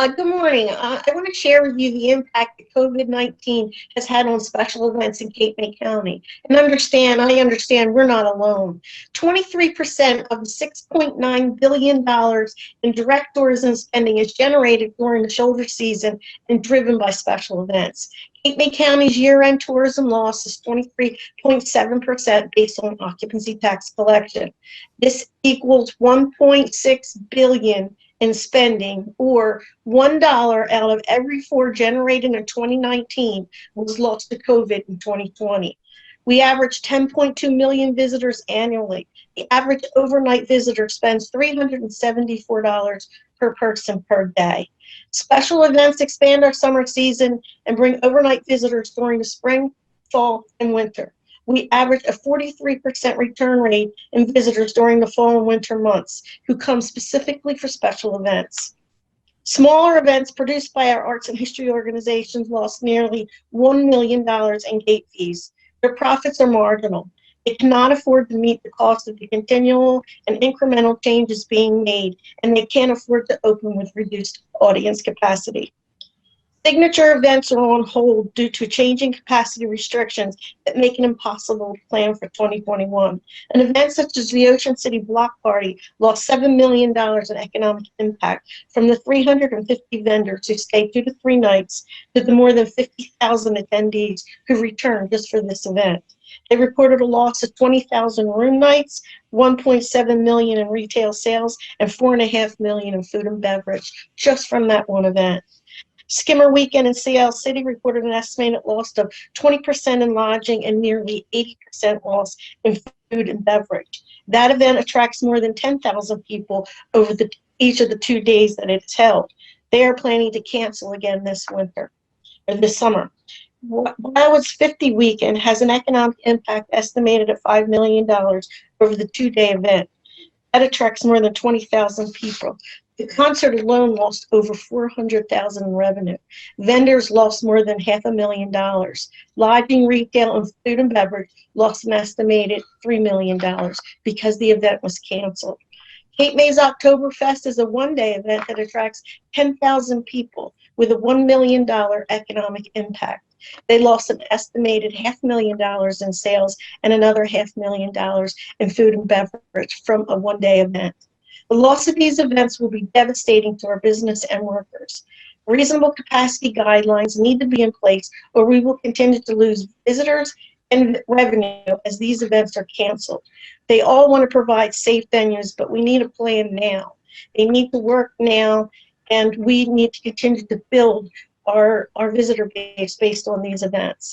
Good morning. I want to share with you the impact that COVID-19 has had on special events in Cape May County. And I understand we're not alone. 23% of the $6.9 billion in direct tourism spending is generated during the shoulder season and driven by special events. Cape May County's year-end tourism loss is 23.7% based on occupancy tax collection. This equals $1.6 billion in spending, or $1 out of every 4 generated in 2019 was lost to COVID in 2020. We average 10.2 million visitors annually. The average overnight visitor spends $374 per person per day. Special events expand our summer season and bring overnight visitors during the spring, fall, and winter. We average a 43% return rate in visitors during the fall and winter months who come specifically for special events. Smaller events produced by our arts and history organizations lost nearly $1 million in gate fees. Their profits are marginal. They cannot afford to meet the cost of the continual and incremental changes being made, and they can't afford to open with reduced audience capacity. Signature events are on hold due to changing capacity restrictions that make it impossible to plan for 2021. An event such as the Ocean City Block Party lost $7 million in economic impact from the 350 vendors who stayed 2 to 3 nights to the more than 50,000 attendees who returned just for this event. They reported a loss of 20,000 room nights, $1.7 million in retail sales, and $4.5 million in food and beverage just from that one event. Skimmer Weekend in Seattle City reported an estimated loss of 20% in lodging and nearly 80% loss in food and beverage. That event attracts more than 10,000 people over each of the 2 days that it's held. They are planning to cancel again this summer. While its 50 weekend has an economic impact estimated at $5 million over the 2-day event. That attracts more than 20,000 people. The concert alone lost over $400,000 in revenue. Vendors lost more than $500,000. Lodging, retail, and food and beverage lost an estimated $3 million because the event was canceled. Cape May's Oktoberfest is a 1-day event that attracts 10,000 people with a $1 million economic impact. They lost an estimated $500,000 in sales and another $500,000 in food and beverage from a 1-day event. The loss of these events will be devastating to our business and workers. Reasonable capacity guidelines need to be in place, or we will continue to lose visitors and revenue as these events are canceled. They all want to provide safe venues, but we need a plan now. They need to work now, and we need to continue to build our visitor base based on these events.